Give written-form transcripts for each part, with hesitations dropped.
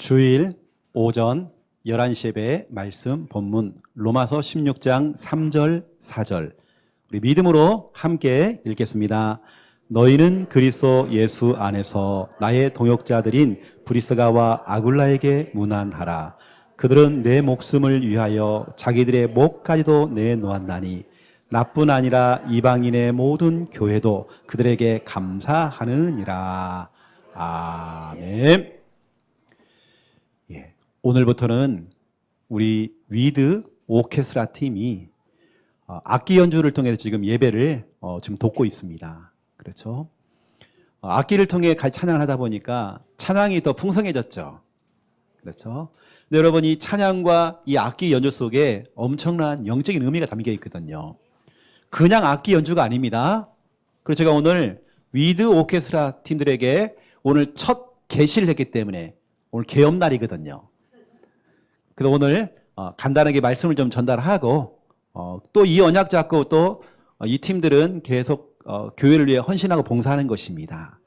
주일 오전 11시 예배 말씀 본문 로마서 16장 3절 4절 우리 믿음으로 함께 읽겠습니다. 너희는 그리스도 예수 안에서 나의 동역자들인 브리스가와 아굴라에게 문안하라. 그들은 내 목숨을 위하여 자기들의 목까지도 내놓았나니 나뿐 아니라 이방인의 모든 교회도 그들에게 감사하느니라. 아멘. 오늘부터는 우리 위드 오케스트라 팀이 악기 연주를 통해서 지금 예배를 지금 돕고 있습니다. 그렇죠? 악기를 통해 같이 찬양을 하다 보니까 찬양이 더 풍성해졌죠. 그렇죠? 근데 여러분, 이 찬양과 이 악기 연주 속에 엄청난 영적인 의미가 담겨 있거든요. 그냥 악기 연주가 아닙니다. 그래서 제가 오늘 위드 오케스트라 팀들에게 오늘 첫 계시를 했기 때문에 오늘 개업날이거든요. 그래서 오늘 간단하게 말씀을 좀 전달하고 또 이 언약 잡고 또 이 팀들은 계속 교회를 위해 헌신하고 봉사하는 것입니다.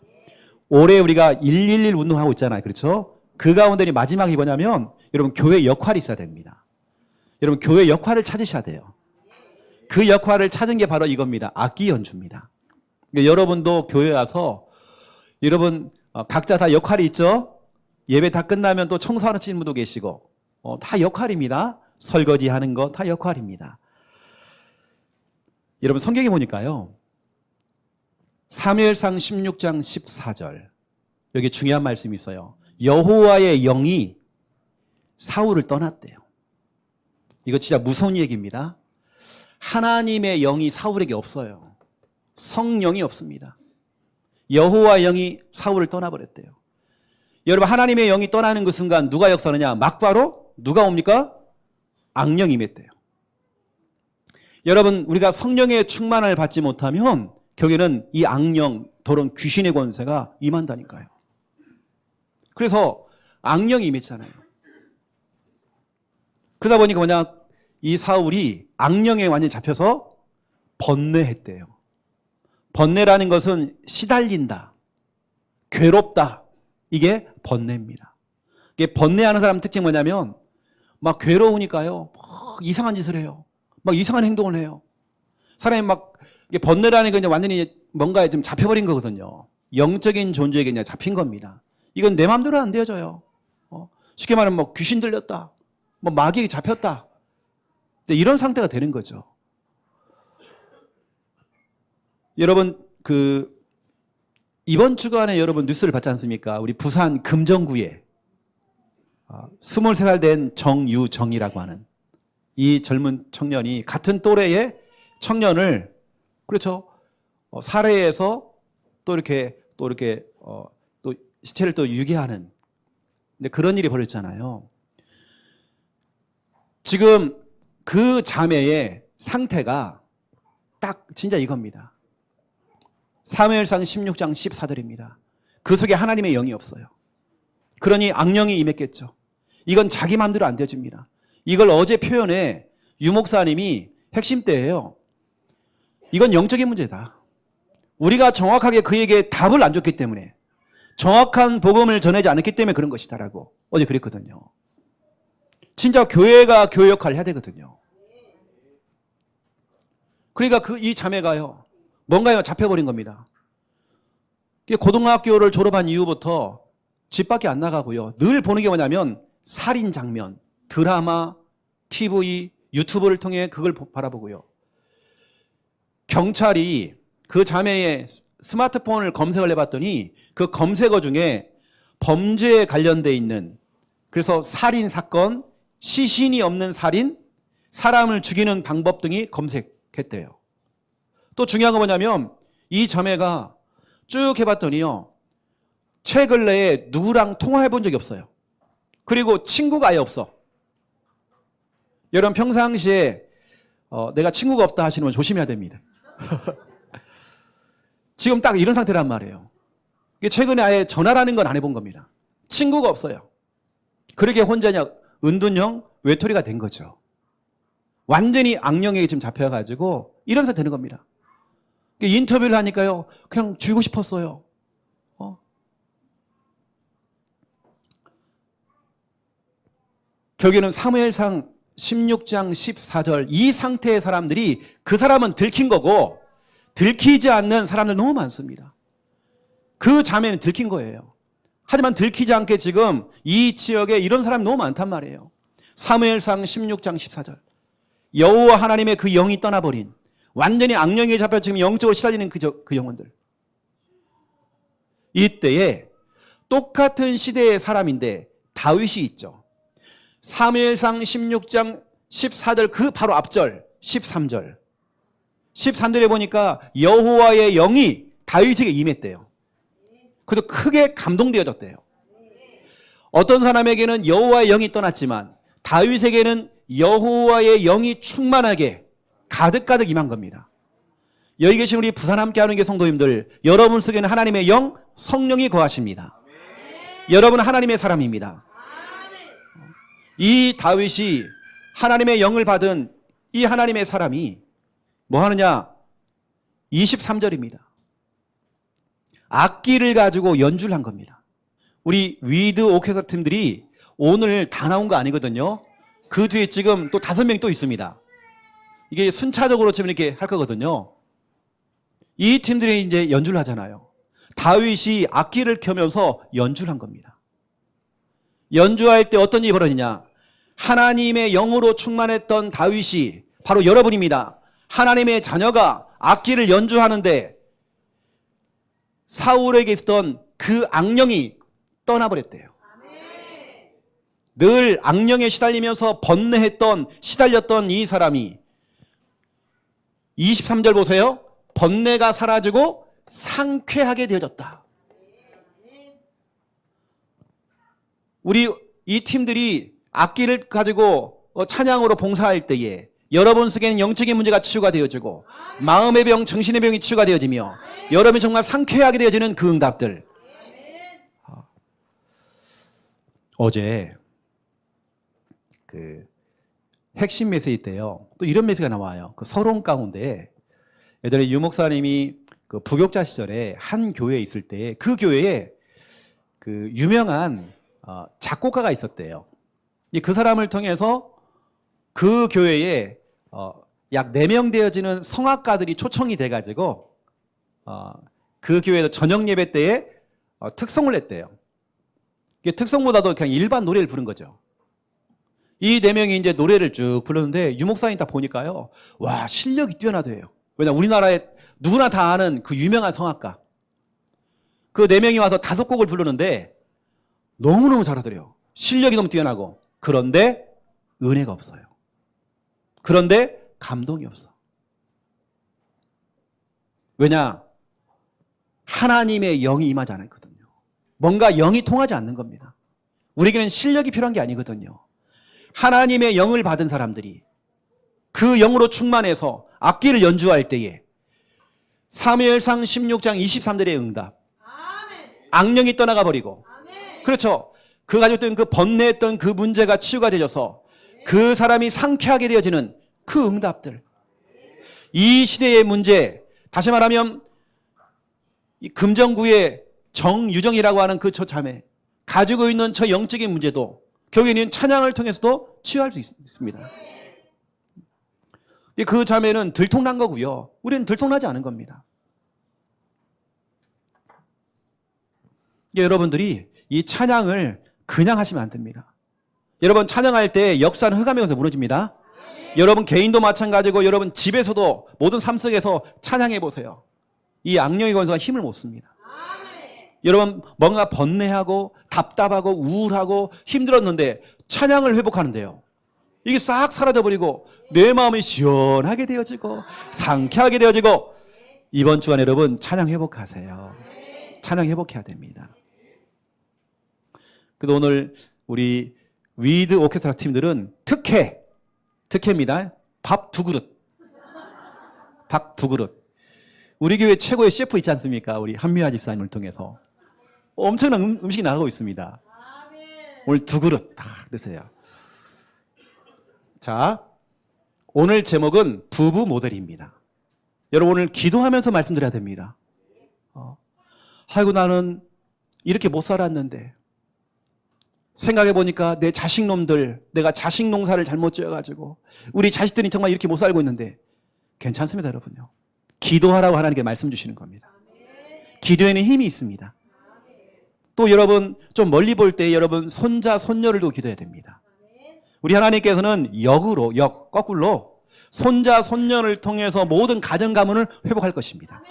올해 우리가 111 운동하고 있잖아요. 그렇죠? 그 가운데 마지막이 뭐냐면 여러분, 교회 역할이 있어야 됩니다. 여러분, 교회 역할을 찾으셔야 돼요. 그 역할을 찾은 게 바로 이겁니다. 악기 연주입니다. 그러니까 여러분도 교회 와서 여러분 각자 다 역할이 있죠? 예배 다 끝나면 또 청소하시는 분도 계시고 다 역할입니다. 설거지 하는 거 다 역할입니다. 여러분, 성경에 보니까요, 사무엘상 16장 14절 여기 중요한 말씀이 있어요. 여호와의 영이 사울을 떠났대요. 이거 진짜 무서운 얘기입니다. 하나님의 영이 사울에게 없어요. 성령이 없습니다. 여호와의 영이 사울을 떠나버렸대요. 여러분, 하나님의 영이 떠나는 그 순간 누가 역사하느냐? 막바로 누가 옵니까? 악령이 임했대요. 여러분, 우리가 성령의 충만을 받지 못하면 결국에는 이 악령, 더러운 귀신의 권세가 임한다니까요. 그래서 악령이 임했잖아요. 그러다 보니까 뭐냐? 이 사울이 악령에 완전히 잡혀서 번뇌했대요. 번뇌라는 것은 시달린다, 괴롭다, 이게 번뇌입니다. 이게 번뇌하는 사람 특징이 뭐냐면 막 괴로우니까요, 막 이상한 짓을 해요. 막 이상한 행동을 해요. 사람이 막 이게 번뇌라는 건 완전히 뭔가에 좀 잡혀버린 거거든요. 영적인 존재에게 그냥 잡힌 겁니다. 이건 내 마음대로 안 되어져요. 쉽게 말하면 뭐 귀신 들렸다, 뭐 마귀에게 잡혔다. 근데 이런 상태가 되는 거죠. 여러분, 이번 주간에 여러분 뉴스를 봤지 않습니까? 우리 부산 금정구에 23살 된 정유정이라고 하는 이 젊은 청년이 같은 또래의 청년을, 그렇죠, 살해해서 또 이렇게 또 시체를 또 유기하는, 근데 그런 일이 벌어졌잖아요. 지금 그 자매의 상태가 딱 진짜 이겁니다. 사무엘상 16장 14절입니다. 그 속에 하나님의 영이 없어요. 그러니 악령이 임했겠죠. 이건 자기 마음대로 안 되어집니다. 이걸 어제 표현에 유 목사님이 핵심대예요. 이건 영적인 문제다. 우리가 정확하게 그에게 답을 안 줬기 때문에, 정확한 복음을 전하지 않았기 때문에 그런 것이다라고 어제 그랬거든요. 진짜 교회가 교회 역할을 해야 되거든요. 그러니까 이 자매가요, 뭔가에 잡혀버린 겁니다. 고등학교를 졸업한 이후부터 집 밖에 안 나가고요, 늘 보는 게 뭐냐면 살인 장면, 드라마, TV, 유튜브를 통해 그걸 바라보고요. 경찰이 그 자매의 스마트폰을 검색을 해봤더니 그 검색어 중에 범죄에 관련돼 있는, 그래서 살인 사건, 시신이 없는 살인, 사람을 죽이는 방법 등이 검색했대요. 또 중요한 건 뭐냐면 이 자매가 쭉 해봤더니요, 최근 내에 누구랑 통화해 본 적이 없어요. 그리고 친구가 아예 없어. 여러분, 평상시에 내가 친구가 없다 하시는 분 조심해야 됩니다. 지금 딱 이런 상태란 말이에요. 최근에 아예 전화라는 건 안 해본 겁니다. 친구가 없어요. 그러게 혼자냐, 은둔형 외톨이가 된 거죠. 완전히 악령에게 지금 잡혀가지고 이런 상태 되는 겁니다. 인터뷰를 하니까요, 그냥 죽이고 싶었어요. 결국에는 사무엘상 16장 14절 이 상태의 사람들이 그 사람은 들킨 거고 들키지 않는 사람들 너무 많습니다. 그 자매는 들킨 거예요. 하지만 들키지 않게 지금 이 지역에 이런 사람이 너무 많단 말이에요. 사무엘상 16장 14절 여호와 하나님의 그 영이 떠나버린 완전히 악령에 잡혀 지금 영적으로 시달리는 그 영혼들. 이때에 똑같은 시대의 사람인데 다윗이 있죠. 사무엘상 16장 14절 그 바로 앞절 13절 13절에 보니까 여호와의 영이 다윗에게 임했대요. 그래서 크게 감동되어졌대요. 어떤 사람에게는 여호와의 영이 떠났지만 다윗에게는 여호와의 영이 충만하게 가득가득 임한 겁니다. 여기 계신 우리 부산 함께하는 게 성도님들, 여러분 속에는 하나님의 영, 성령이 거하십니다. 여러분 하나님의 사람입니다. 이 다윗이 하나님의 영을 받은 이 하나님의 사람이 뭐 하느냐? 23절입니다. 악기를 가지고 연주를 한 겁니다. 우리 위드 오케스트라 팀들이 오늘 다 나온 거 아니거든요. 그 뒤에 지금 또 5명이 또 있습니다. 이게 순차적으로 지금 이렇게 할 거거든요. 이 팀들이 이제 연주를 하잖아요. 다윗이 악기를 켜면서 연주를 한 겁니다. 연주할 때 어떤 일이 벌어지냐? 하나님의 영으로 충만했던 다윗이 바로 여러분입니다. 하나님의 자녀가 악기를 연주하는데 사울에게 있었던 그 악령이 떠나버렸대요. 늘 악령에 시달리면서 번뇌했던 시달렸던 이 사람이 23절 보세요. 번뇌가 사라지고 상쾌하게 되어졌다. 우리 이 팀들이 악기를 가지고 찬양으로 봉사할 때에 여러분 속에는 영적인 문제가 치유가 되어지고 마음의 병, 정신의 병이 치유가 되어지며 여러분이 정말 상쾌하게 되어지는 그 응답들. 어제 그 핵심 메시지 때요. 또 이런 메시지가 나와요. 그 서론 가운데 예전에 유 목사님이 그 부교자 시절에 한 교회에 있을 때 그 교회에 그 유명한 작곡가가 있었대요. 그 사람을 통해서 그 교회에 약 4명 되어지는 성악가들이 초청이 돼가지고 그 교회에서 저녁 예배 때에 특송을 했대요. 특송보다도 그냥 일반 노래를 부른 거죠. 이 4명이 이제 노래를 쭉 불렀는데 유 목사님 딱 보니까요. 와, 실력이 뛰어나대요. 왜냐 우리나라에 누구나 다 아는 그 유명한 성악가. 그 4명이 와서 5곡을 부르는데 너무너무 잘하더래요. 실력이 너무 뛰어나고. 그런데 은혜가 없어요. 그런데 감동이 없어. 왜냐? 하나님의 영이 임하지 않았거든요. 뭔가 영이 통하지 않는 겁니다. 우리에게는 실력이 필요한 게 아니거든요. 하나님의 영을 받은 사람들이 그 영으로 충만해서 악기를 연주할 때에 사무엘상 16장 23절의 응답. 악령이 떠나가 버리고. 그렇죠. 그 가지고 있던 그 번뇌했던 그 문제가 치유가 되어서 그 사람이 상쾌하게 되어지는 그 응답들. 이 시대의 문제, 다시 말하면 이 금정구의 정유정이라고 하는 그 처자매 가지고 있는 저 영적인 문제도 결국에는 찬양을 통해서도 치유할 수 있습니다. 그 자매는 들통난 거고요. 우리는 들통나지 않은 겁니다. 여러분들이 이 찬양을 그냥 하시면 안 됩니다. 여러분 찬양할 때 역사는 흑암에서 무너집니다. 여러분 개인도 마찬가지고 여러분 집에서도 모든 삶 속에서 찬양해 보세요. 이 악령의 권세가 힘을 못 씁니다. 여러분 뭔가 번뇌하고 답답하고 우울하고 힘들었는데 찬양을 회복하는데요. 이게 싹 사라져버리고 내 마음이 시원하게 되어지고 상쾌하게 되어지고 이번 주간 여러분 찬양 회복하세요. 찬양 회복해야 됩니다. 그래도 오늘 우리 위드 오케스트라 팀들은 특혜입니다. 밥 2그릇. 밥 2그릇. 우리 교회 최고의 셰프 있지 않습니까? 우리 한미화 집사님을 통해서 엄청난 음식이 나가고 있습니다. 오늘 2그릇 다 드세요. 자, 오늘 제목은 부부 모델입니다. 여러분 오늘 기도하면서 말씀드려야 됩니다. 아이고 나는 이렇게 못 살았는데 생각해 보니까 내 자식 놈들, 내가 자식 농사를 잘못 지어가지고 우리 자식들이 정말 이렇게 못 살고 있는데 괜찮습니다, 여러분요. 기도하라고 하나님께 말씀 주시는 겁니다. 기도에는 힘이 있습니다. 또 여러분 좀 멀리 볼 때 여러분 손자, 손녀를 두고 기도해야 됩니다. 우리 하나님께서는 거꾸로 손자, 손녀를 통해서 모든 가정 가문을 회복할 것입니다.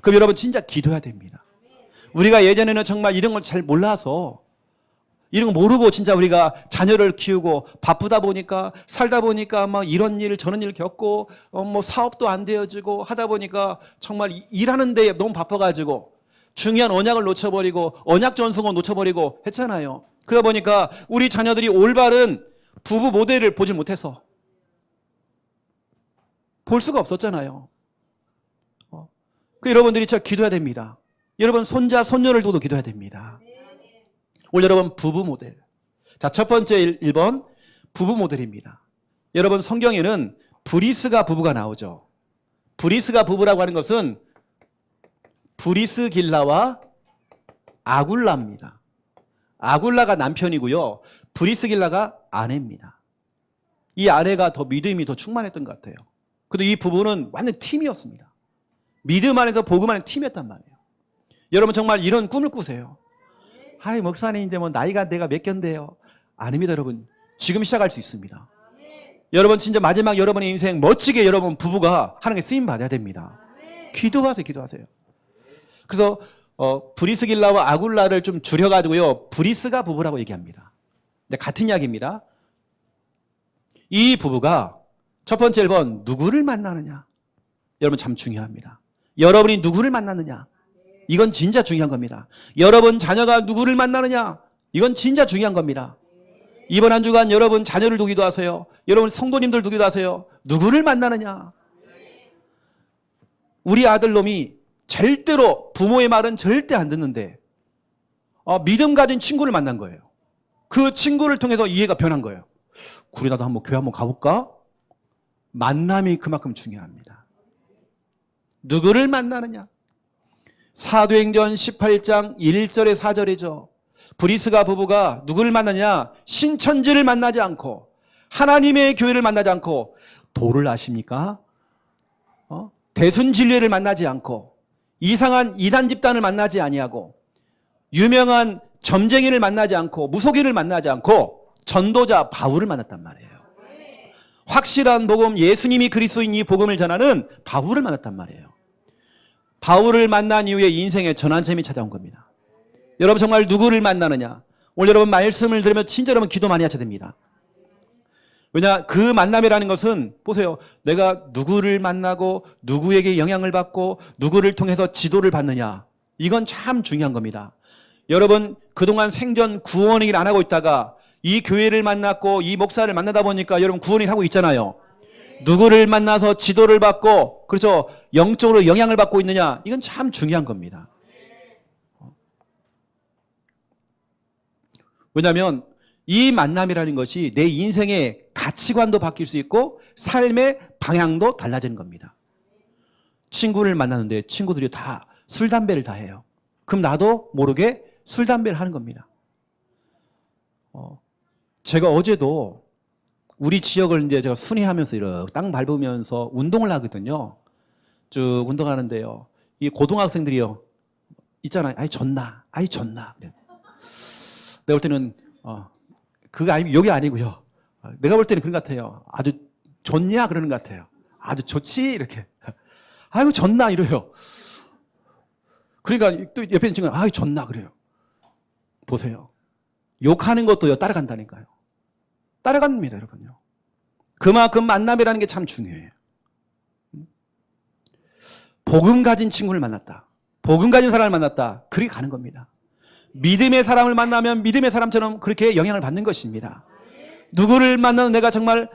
그럼 여러분 진짜 기도해야 됩니다. 우리가 예전에는 정말 이런 걸 잘 몰라서 이런 거 모르고 진짜 우리가 자녀를 키우고 바쁘다 보니까 살다 보니까 막 이런 일 저런 일 겪고 뭐 사업도 안 되어지고 하다 보니까 정말 일하는 데 너무 바빠가지고 중요한 언약을 놓쳐버리고 언약 전승을 놓쳐버리고 했잖아요. 그러다 보니까 우리 자녀들이 올바른 부부 모델을 보질 못해서 볼 수가 없었잖아요. 그 여러분들이 진짜 기도해야 됩니다. 여러분 손자, 손녀를 두고도 기도해야 됩니다. 오늘 여러분 부부 모델. 자, 첫 번째 1번 부부 모델입니다. 여러분 성경에는 브리스가 부부가 나오죠. 브리스가 부부라고 하는 것은 브리스길라와 아굴라입니다. 아굴라가 남편이고요. 브리스길라가 아내입니다. 이 아내가 더 믿음이 더 충만했던 것 같아요. 근데 이 부부는 완전 팀이었습니다. 믿음 안에서 복음 안에 팀이었단 말이에요. 여러분 정말 이런 꿈을 꾸세요. 아이 목사님 이제 뭐 나이가 내가 몇 갠데요. 아닙니다, 여러분. 지금 시작할 수 있습니다. 여러분 진짜 마지막 여러분의 인생 멋지게 여러분 부부가 하나님께 쓰임 받아야 됩니다. 기도하세요, 기도하세요. 그래서 브리스길라와 아굴라를 좀 줄여가지고요 브리스가 부부라고 얘기합니다. 근데 같은 이야기입니다. 이 부부가 첫 번째 1번 누구를 만나느냐. 여러분 참 중요합니다. 여러분이 누구를 만나느냐. 이건 진짜 중요한 겁니다. 여러분 자녀가 누구를 만나느냐. 이건 진짜 중요한 겁니다. 이번 한 주간 여러분 자녀를 두기도 하세요. 여러분 성도님들 두기도 하세요. 누구를 만나느냐. 우리 아들놈이 절대로 부모의 말은 절대 안 듣는데 믿음 가진 친구를 만난 거예요. 그 친구를 통해서 이해가 변한 거예요. 그래 나도 한번 교회 한번 가볼까? 만남이 그만큼 중요합니다. 누구를 만나느냐? 사도행전 18장 1절에 4절이죠. 브리스가 부부가 누구를 만나냐? 신천지를 만나지 않고 하나님의 교회를 만나지 않고 도를 아십니까? 대순진례를 만나지 않고 이상한 이단 집단을 만나지 아니하고 유명한 점쟁이를 만나지 않고 무속인을 만나지 않고 전도자 바울을 만났단 말이에요. 확실한 복음, 예수님이 그리스도인 이 복음을 전하는 바울을 만났단 말이에요. 바울을 만난 이후에 인생의 전환점이 찾아온 겁니다. 여러분 정말 누구를 만나느냐. 오늘 여러분 말씀을 들으면 진짜 여러분 기도 많이 하셔야 됩니다. 왜냐 그 만남이라는 것은 보세요. 내가 누구를 만나고 누구에게 영향을 받고 누구를 통해서 지도를 받느냐. 이건 참 중요한 겁니다. 여러분 그동안 생전 구원의 일 안 하고 있다가 이 교회를 만났고 이 목사를 만나다 보니까 여러분 구원을 하고 있잖아요. 누구를 만나서 지도를 받고 그렇죠. 영적으로 영향을 받고 있느냐. 이건 참 중요한 겁니다. 왜냐하면 이 만남이라는 것이 내 인생의 가치관도 바뀔 수 있고 삶의 방향도 달라지는 겁니다. 친구를 만나는데 친구들이 다 술, 담배를 다 해요. 그럼 나도 모르게 술, 담배를 하는 겁니다. 제가 어제도 우리 지역을 이제 제가 순회하면서 이렇게 땅 밟으면서 운동을 하거든요. 쭉 운동하는데요. 이 고등학생들이요. 있잖아요. 아이, 좋나. 아이, 좋나. 그래. 내가 볼 때는, 그거 아니, 여기 아니고요. 내가 볼 때는 그런 것 같아요. 아주 좋냐? 그러는 것 같아요. 아주 좋지? 이렇게. 아이고, 좋나? 이래요. 그러니까 또 옆에 있는 친구는, 아이, 좋나? 그래요. 보세요. 욕하는 것도요, 따라간다니까요. 따라갑니다, 여러분요. 그만큼 만남이라는 게 참 중요해요. 복음 가진 친구를 만났다. 복음 가진 사람을 만났다. 그렇게 가는 겁니다. 믿음의 사람을 만나면 믿음의 사람처럼 그렇게 영향을 받는 것입니다. 누구를 만나도 내가 정말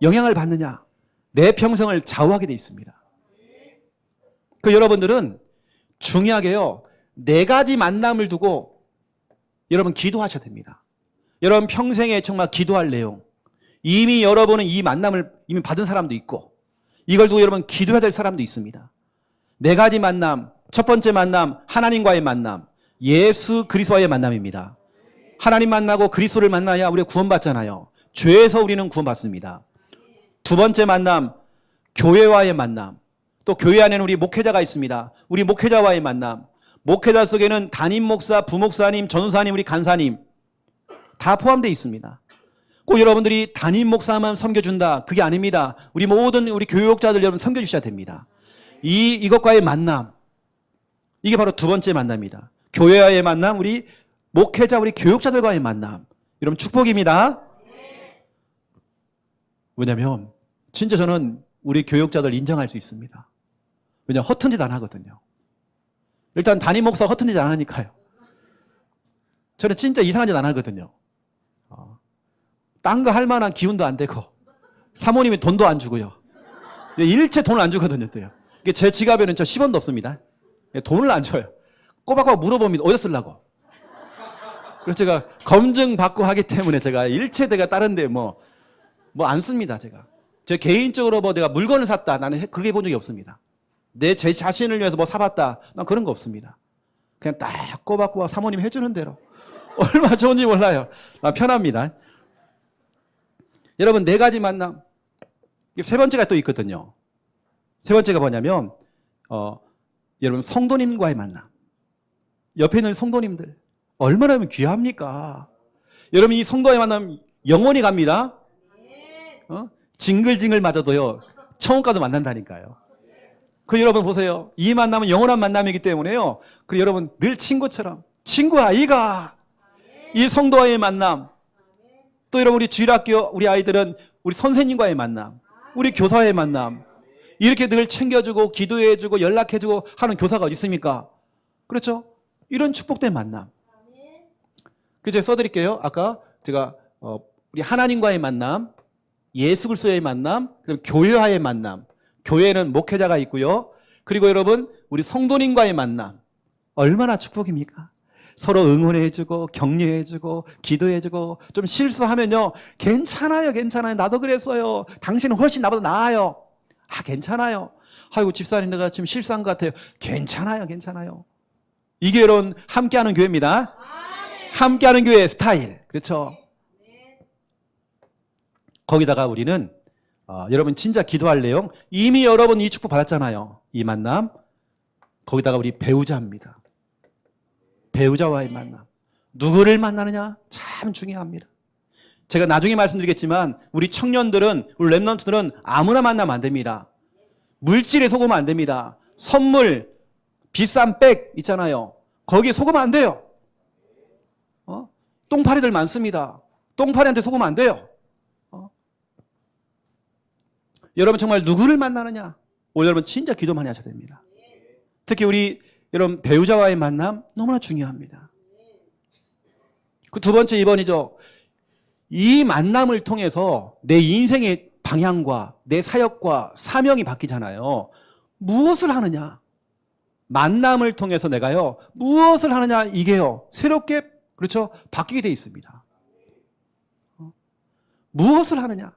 영향을 받느냐. 내 평생을 좌우하게 돼 있습니다. 그 여러분들은 중요하게요. 4가지 만남을 두고 여러분 기도하셔야 됩니다. 여러분 평생에 정말 기도할 내용. 이미 여러분은 이 만남을 이미 받은 사람도 있고 이걸 두고 여러분 기도해야 될 사람도 있습니다. 4가지 만남. 첫 번째 만남 하나님과의 만남. 예수 그리스도와의 만남입니다. 하나님 만나고 그리스도를 만나야 우리가 구원받잖아요. 죄에서 우리는 구원받습니다. 두 번째 만남, 교회와의 만남. 또 교회 안에는 우리 목회자가 있습니다. 우리 목회자와의 만남. 목회자 속에는 담임 목사, 부목사님, 전도사님, 우리 간사님 다 포함되어 있습니다. 꼭 여러분들이 담임 목사만 섬겨준다, 그게 아닙니다. 우리 모든 우리 교육자들 여러분 섬겨주셔야 됩니다. 이것과의 만남, 이게 바로 두 번째 만남입니다. 교회와의 만남, 우리 목회자, 우리 교육자들과의 만남. 여러분 축복입니다. 왜냐하면 진짜 저는 우리 교육자들 인정할 수 있습니다. 왜냐하면 허튼 짓 안 하거든요. 일단 담임 목사 허튼 짓 안 하니까요. 저는 진짜 이상한 짓 안 하거든요. 딴 거 할 만한 기운도 안 되고 사모님이 돈도 안 주고요. 일체 돈을 안 주거든요. 또요. 제 지갑에는 저 10원도 없습니다. 돈을 안 줘요. 꼬박꼬박 물어봅니다. 어디다 쓰려고. 그래서 제가 검증받고 하기 때문에 제가 일체 내가 다른데 뭐 안 씁니다. 제가 개인적으로 뭐 내가 물건을 샀다, 나는 그렇게 본 적이 없습니다. 제 자신을 위해서 뭐 사봤다, 난 그런 거 없습니다. 그냥 딱 꼬박꼬박 사모님 해주는 대로. 얼마나 좋은지 몰라요. 난 편합니다. 여러분, 네 가지 만남. 세 번째가 또 있거든요. 세 번째가 뭐냐면 여러분 성도님과의 만남. 옆에 있는 성도님들 얼마나 귀합니까? 여러분, 이 성도의 만남 영원히 갑니다. 징글징글 맞아도요 천국가도 만난다니까요. 그 여러분 보세요. 이 만남은 영원한 만남이기 때문에요. 그리고 여러분 늘 친구처럼, 친구 아이가 이 성도와의 만남. 또 여러분 우리 주일학교 우리 아이들은 우리 선생님과의 만남, 우리 교사의 만남. 이렇게 늘 챙겨주고 기도해주고 연락해주고 하는 교사가 어디 있습니까? 그렇죠? 이런 축복된 만남. 그 제가 써드릴게요. 아까 제가 우리 하나님과의 만남, 예수 그리스도의 만남, 그리고 교회와의 만남. 교회는 목회자가 있고요. 그리고 여러분 우리 성도님과의 만남. 얼마나 축복입니까? 서로 응원해주고 격려해주고 기도해주고, 좀 실수하면요 괜찮아요, 괜찮아요, 나도 그랬어요, 당신은 훨씬 나보다 나아요, 괜찮아요, 아이고 집사님 내가 지금 실수한 것 같아요, 괜찮아요, 괜찮아요. 이게 여러분 함께하는 교회입니다. 함께하는 교회 스타일. 그렇죠? 거기다가 우리는 여러분 진짜 기도할 내용, 이미 여러분 이 축복 받았잖아요. 이 만남. 거기다가 우리 배우자입니다. 배우자와의 만남. 누구를 만나느냐 참 중요합니다. 제가 나중에 말씀드리겠지만 우리 청년들은, 우리 랩런트들은 아무나 만나면 안 됩니다. 물질에 속으면 안 됩니다. 선물, 비싼 백 있잖아요. 거기에 속으면 안 돼요. 똥파리들 많습니다. 똥파리한테 속으면 안 돼요. 여러분 정말 누구를 만나느냐, 오늘 여러분 진짜 기도 많이 하셔야 됩니다. 특히 우리 여러분 배우자와의 만남 너무나 중요합니다. 그 두 번째 2번이죠. 이 만남을 통해서 내 인생의 방향과 내 사역과 사명이 바뀌잖아요. 무엇을 하느냐, 만남을 통해서 내가요 무엇을 하느냐, 이게요 새롭게, 그렇죠, 바뀌게 돼 있습니다. 무엇을 하느냐.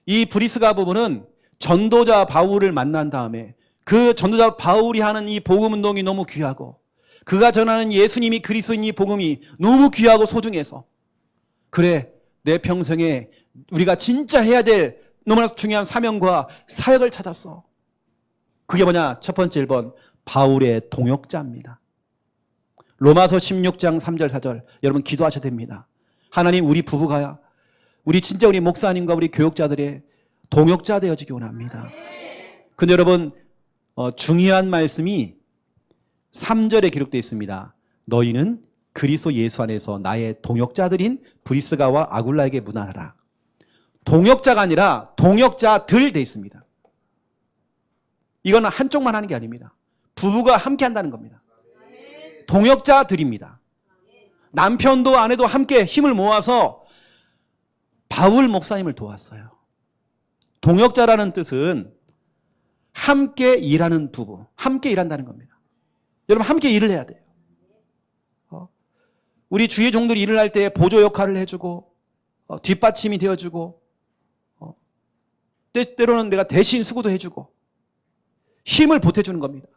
이 브리스가 부부는 전도자 바울을 만난 다음에 그 전도자 바울이 하는 이 복음 운동이 너무 귀하고, 그가 전하는 예수님이 그리스도인 이 복음이 너무 귀하고 소중해서, 그래 내 평생에 우리가 진짜 해야 될 너무나 중요한 사명과 사역을 찾았어. 그게 뭐냐? 첫 번째 1번, 바울의 동역자입니다. 로마서 16장 3절 4절 여러분 기도하셔야 됩니다. 하나님, 우리 부부가 우리 진짜 우리 목사님과 우리 교육자들의 동역자 되어지기 원합니다. 근데 여러분 중요한 말씀이 3절에 기록되어 있습니다. 너희는 그리스도 예수 안에서 나의 동역자들인 브리스가와 아굴라에게 문안하라. 동역자가 아니라 동역자들 되어 있습니다. 이거는 한쪽만 하는 게 아닙니다. 부부가 함께 한다는 겁니다. 동역자들입니다. 남편도 아내도 함께 힘을 모아서 바울 목사님을 도왔어요. 동역자라는 뜻은 함께 일하는 부부, 함께 일한다는 겁니다. 여러분 함께 일을 해야 돼요. 우리 주의 종들이 일을 할 때 보조 역할을 해주고 뒷받침이 되어주고 때로는 내가 대신 수고도 해주고 힘을 보태주는 겁니다.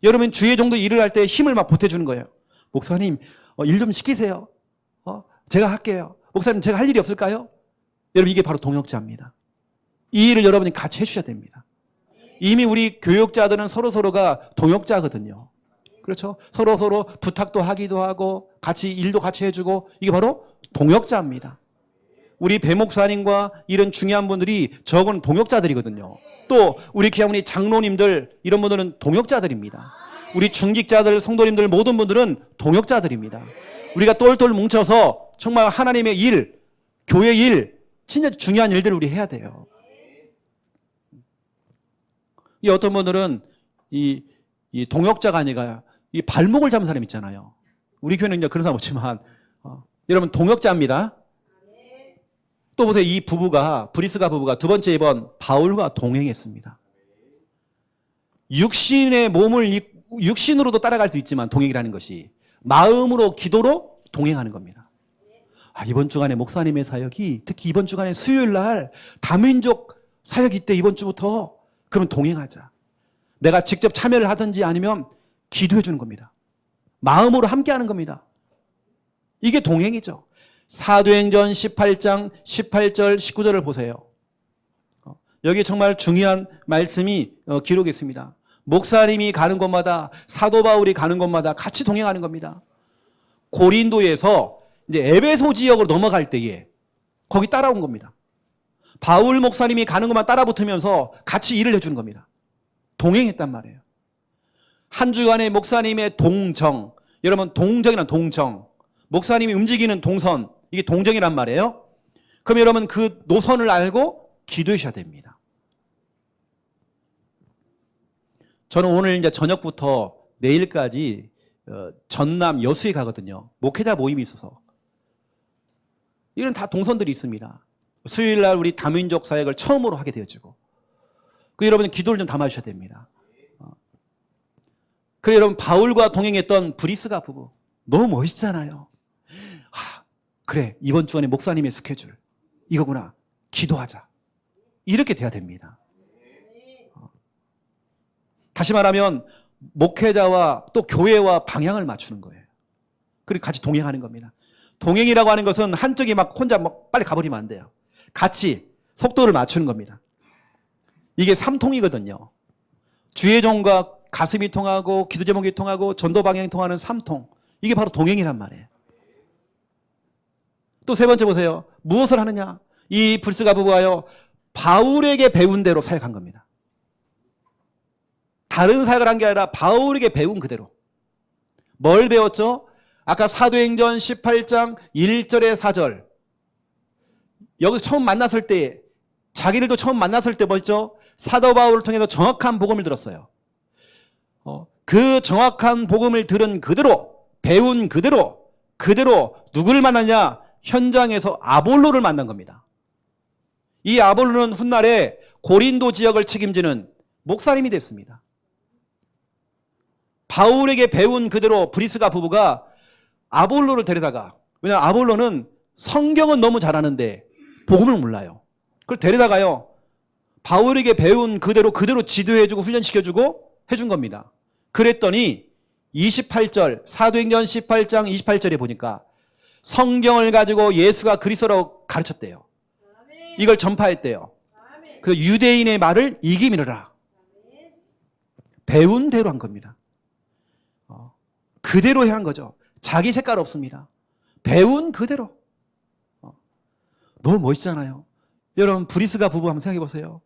여러분 주의 종도 일을 할 때 힘을 막 보태주는 거예요. 목사님 일 좀 시키세요. 제가 할게요. 목사님 제가 할 일이 없을까요? 여러분 이게 바로 동역자입니다. 이 일을 여러분이 같이 해주셔야 됩니다. 이미 우리 교육자들은 서로서로가 동역자거든요. 그렇죠? 서로서로 부탁도 하기도 하고 같이 일도 같이 해주고 이게 바로 동역자입니다. 우리 배 목사님과 이런 중요한 분들이 저건 동역자들이거든요. 또 우리 귀한 장로님들 이런 분들은 동역자들입니다. 우리 중직자들, 성도님들 모든 분들은 동역자들입니다. 우리가 똘똘 뭉쳐서 정말 하나님의 일, 교회 일, 진짜 중요한 일들을 우리 해야 돼요. 이 어떤 분들은 이 동역자가 아니라 이 발목을 잡은 사람 있잖아요. 우리 교회는 이제 그런 사람 없지만 여러분 동역자입니다. 또 보세요. 이 부부가 브리스가 부부가 두 번째 이번 바울과 동행했습니다. 육신의 몸을 육신으로도 따라갈 수 있지만 동행이라는 것이 마음으로 기도로 동행하는 겁니다. 이번 주간에 목사님의 사역이 특히 이번 주간에 수요일 날 다민족 사역이 있대. 이번 주부터 그럼 동행하자. 내가 직접 참여를 하든지 아니면 기도해 주는 겁니다. 마음으로 함께하는 겁니다. 이게 동행이죠. 사도행전 18장 18절 19절을 보세요. 여기 정말 중요한 말씀이 기록이 있습니다. 목사님이 가는 곳마다 사도 바울이 가는 곳마다 같이 동행하는 겁니다. 고린도에서 이제 에베소 지역으로 넘어갈 때에 거기 따라온 겁니다. 바울 목사님이 가는 것만 따라 붙으면서 같이 일을 해주는 겁니다. 동행했단 말이에요. 한 주간의 목사님의 동정, 여러분 동정이란 동정, 목사님이 움직이는 동선, 이게 동정이란 말이에요. 그럼 여러분 그 노선을 알고 기도해 주셔야 됩니다. 저는 오늘 이제 저녁부터 내일까지 전남 여수에 가거든요. 목회자 모임이 있어서. 이런 다 동선들이 있습니다. 수요일 날 우리 다민족 사역을 처음으로 하게 되어지고. 그 여러분 기도를 좀 담아주셔야 됩니다. 그래 여러분 바울과 동행했던 브리스가 부부 너무 멋있잖아요. 그래 이번 주간에 목사님의 스케줄 이거구나. 기도하자. 이렇게 돼야 됩니다. 다시 말하면 목회자와 또 교회와 방향을 맞추는 거예요. 그리고 같이 동행하는 겁니다. 동행이라고 하는 것은 한쪽이 막 혼자 막 빨리 가버리면 안 돼요. 같이 속도를 맞추는 겁니다. 이게 3통이거든요. 주의 종과 가슴이 통하고 기도 제목이 통하고 전도 방향이 통하는 3통. 이게 바로 동행이란 말이에요. 또 세 번째 보세요. 무엇을 하느냐? 이 브리스가 부부가요. 바울에게 배운 대로 사역한 겁니다. 다른 사역을 한 게 아니라 바울에게 배운 그대로. 뭘 배웠죠? 아까 사도행전 18장 1절에 4절. 여기서 처음 만났을 때 자기들도 처음 만났을 때 뭐였죠? 사도 바울을 통해서 정확한 복음을 들었어요. 그 정확한 복음을 들은 그대로 배운 그대로 누구를 만났냐? 현장에서 아볼로를 만난 겁니다. 이 아볼로는 훗날에 고린도 지역을 책임지는 목사님이 됐습니다. 바울에게 배운 그대로 브리스가 부부가 아볼로를 데려다가, 왜냐하면 아볼로는 성경은 너무 잘하는데 복음을 몰라요. 그걸 데려다가요. 바울에게 배운 그대로 지도해주고 훈련시켜주고 해준 겁니다. 그랬더니 28절 사도행전 18장 28절에 보니까 성경을 가지고 예수가 그리스도라고 가르쳤대요. 이걸 전파했대요. 그래서 유대인의 말을 이기미르라. 배운 대로 한 겁니다. 그대로 한 거죠. 자기 색깔 없습니다. 배운 그대로. 너무 멋있잖아요. 여러분 브리스가 부부 한번 생각해 보세요.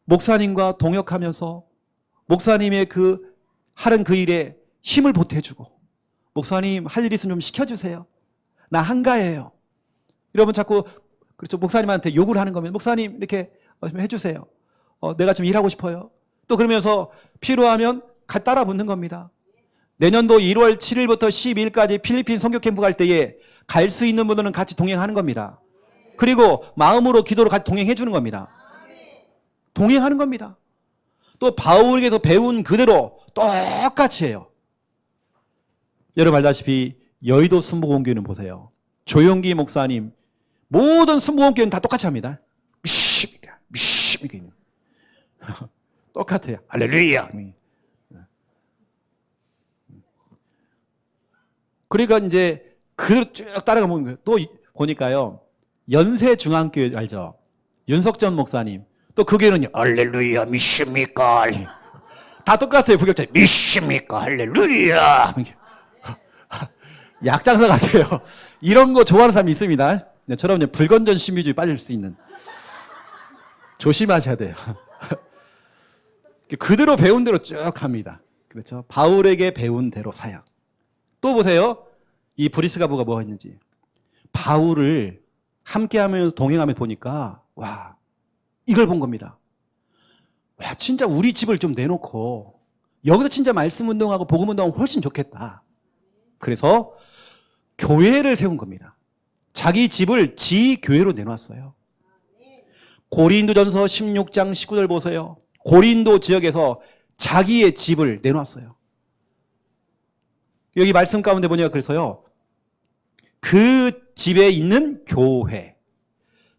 목사님과 동역하면서 목사님의 그 하는 그 일에 힘을 보태주고, 목사님 할 일 있으면 좀 시켜주세요. 나 한가해요. 여러분 자꾸 그렇죠. 목사님한테 욕을 하는 거면 목사님 이렇게 좀 해주세요. 내가 좀 일하고 싶어요. 또 그러면서 필요하면 따라 붙는 겁니다. 내년도 1월 7일부터 12일까지 필리핀 선교 캠프 갈 때에 갈 수 있는 분들은 같이 동행하는 겁니다. 그리고 마음으로 기도로 같이 동행해 주는 겁니다. 동행하는 겁니다. 또 바울에게서 배운 그대로 똑같이 해요. 여러분 알다시피 여의도 순복음교회는 보세요. 조용기 목사님 모든 순복음교회는 다 똑같이 합니다. 똑같아요. 할렐루야. 그러니까 이제 그대로 쭉 따라가 보는 거예요. 또 보니까요. 연세중앙교회 알죠? 윤석전 목사님. 또 그 교회는요. 할렐루야 믿습니까? 다 똑같아요. 부격자 믿습니까? 할렐루야. 약장사 같아요. 이런 거 좋아하는 사람이 있습니다. 저런 불건전 신비주의 빠질 수 있는. 조심하셔야 돼요. 그대로 배운 대로 쭉 합니다. 그렇죠? 바울에게 배운 대로 사역. 또 보세요. 이 브리스가부가 뭐가 있는지. 바울을 함께하면서 동행하며 보니까 와 이걸 본 겁니다. 와 진짜 우리 집을 좀 내놓고 여기서 진짜 말씀 운동하고 복음 운동하면 훨씬 좋겠다. 그래서 교회를 세운 겁니다. 자기 집을 지교회로 내놨어요. 고린도전서 16장 19절 보세요. 고린도 지역에서 자기의 집을 내놨어요. 여기 말씀 가운데 보니까 그래서요. 그 집에 있는 교회.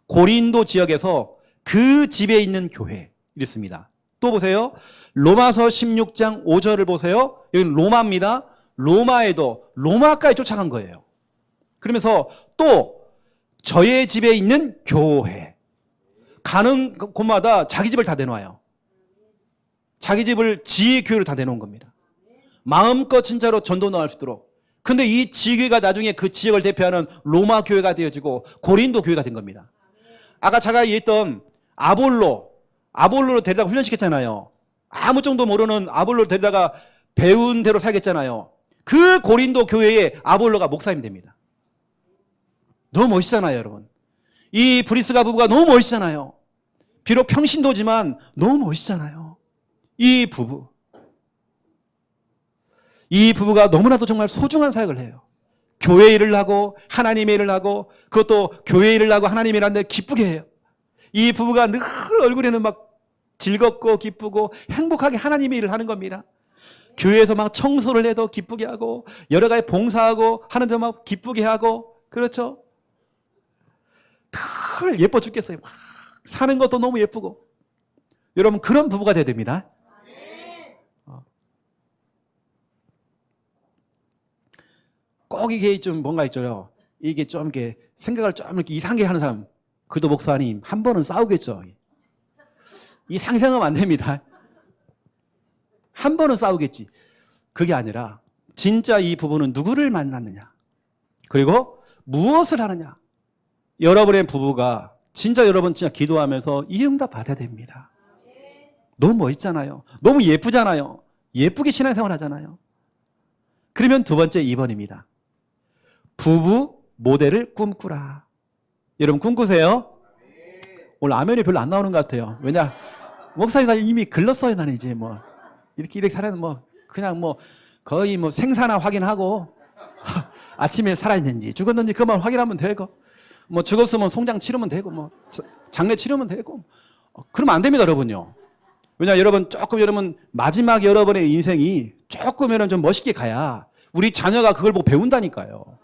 고린도 지역에서 그 집에 있는 교회. 이랬습니다. 또 보세요. 로마서 16장 5절을 보세요. 여기는 로마입니다. 로마에도 로마까지 쫓아간 거예요. 그러면서 또 저의 집에 있는 교회. 가는 곳마다 자기 집을 다 내놔요. 자기 집을 지교회로 다 내놓은 겁니다. 마음껏 진짜로 전도 나갈 수 있도록. 근데 이 지교회가 나중에 그 지역을 대표하는 로마 교회가 되어지고 고린도 교회가 된 겁니다. 아까 제가 얘기했던 아볼로로 데려다가 훈련시켰잖아요. 아무 정도 모르는 아볼로를 데려다가 배운 대로 살겠잖아요. 그 고린도 교회의 아볼로가 목사님 됩니다. 너무 멋있잖아요, 여러분. 이 브리스가 부부가 너무 멋있잖아요. 비록 평신도지만 너무 멋있잖아요. 이 부부가 너무나도 정말 소중한 사역을 해요. 교회 일을 하고 하나님의 일을 하고 그것도 교회 일을 하고 하나님의 일을 하는데 기쁘게 해요. 이 부부가 늘 얼굴에는 막 즐겁고 기쁘고 행복하게 하나님의 일을 하는 겁니다. 교회에서 막 청소를 해도 기쁘게 하고 여러 가지 봉사하고 하는데 막 기쁘게 하고 그렇죠? 늘 예뻐 죽겠어요. 막 사는 것도 너무 예쁘고. 여러분 그런 부부가 돼야 됩니다. 꼭 이게 좀 뭔가 있죠. 이게 좀 이렇게 생각을 좀 이렇게 이상하게 하는 사람. 그래도 목사님 한 번은 싸우겠죠. 이 상생하면 안 됩니다. 한 번은 싸우겠지. 그게 아니라 진짜 이 부부는 누구를 만났느냐. 그리고 무엇을 하느냐. 여러분의 부부가 진짜 여러분 진짜 기도하면서 이 응답 받아야 됩니다. 너무 멋있잖아요. 너무 예쁘잖아요. 예쁘게 신앙생활 하잖아요. 그러면 두 번째 2번입니다. 부부 모델을 꿈꾸라. 여러분 꿈꾸세요? 오늘 아멘이 별로 안 나오는 것 같아요. 왜냐? 목사님 이미 글렀어요. 나는 이제 뭐 이렇게 살아는 뭐 그냥 뭐 거의 뭐 생사나 확인하고 아침에 살아있는지 죽었는지 그만 확인하면 되고 뭐 죽었으면 송장 치르면 되고 뭐 장례 치르면 되고 그러면 안 됩니다, 여러분요. 왜냐 여러분 조금 여러분 마지막 여러분의 인생이 조금 여러분 좀 멋있게 가야 우리 자녀가 그걸 보고 배운다니까요.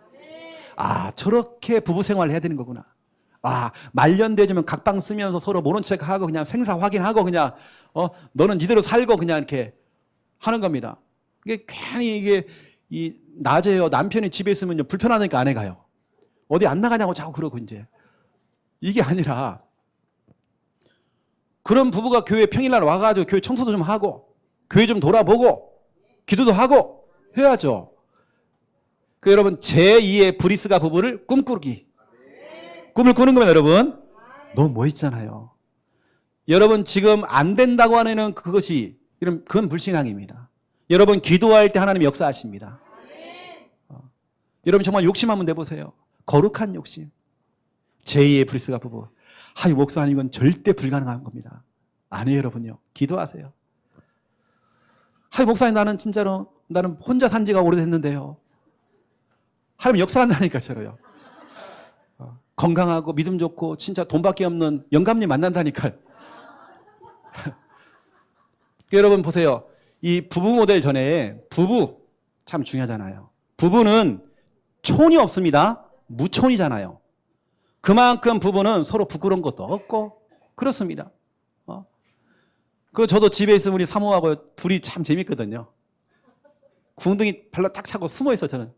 아 저렇게 부부 생활을 해야 되는 거구나. 아 말년되지면 각방 쓰면서 서로 모른 척하고 그냥 생사 확인하고 그냥 너는 이대로 살고 그냥 이렇게 하는 겁니다. 이게 괜히 이게 낮에요 남편이 집에 있으면 불편하니까 아내 가요. 어디 안 나가냐고 자꾸 그러고 이제 이게 아니라 그런 부부가 교회 평일날 와가지고 교회 청소도 좀 하고 교회 좀 돌아보고 기도도 하고 해야죠. 그 여러분 제2의 브리스가 부부를 꿈꾸기. 꿈을 꾸는 겁니다, 여러분. 너무 멋있잖아요. 여러분 지금 안 된다고 하는 그것이 그건 불신앙입니다. 여러분 기도할 때 하나님 역사하십니다. 여러분 정말 욕심 한번 내보세요. 거룩한 욕심. 제2의 브리스가 부부. 하이 목사님 이건 절대 불가능한 겁니다. 아니에요, 여러분요. 기도하세요. 하이 목사님 나는 혼자 산 지가 오래됐는데요. 하나님 역사한다니까 저래요. 건강하고 믿음 좋고 진짜 돈밖에 없는 영감님 만난다니까요. 여러분 보세요. 이 부부 모델 전에 부부 참 중요하잖아요. 부부는 촌이 없습니다. 무촌이잖아요. 그만큼 부부는 서로 부끄러운 것도 없고 그렇습니다. 저도 집에 있으면 우리 사모하고 둘이 참 재밌거든요. 궁둥이 발로 딱 차고 숨어 있어 저는.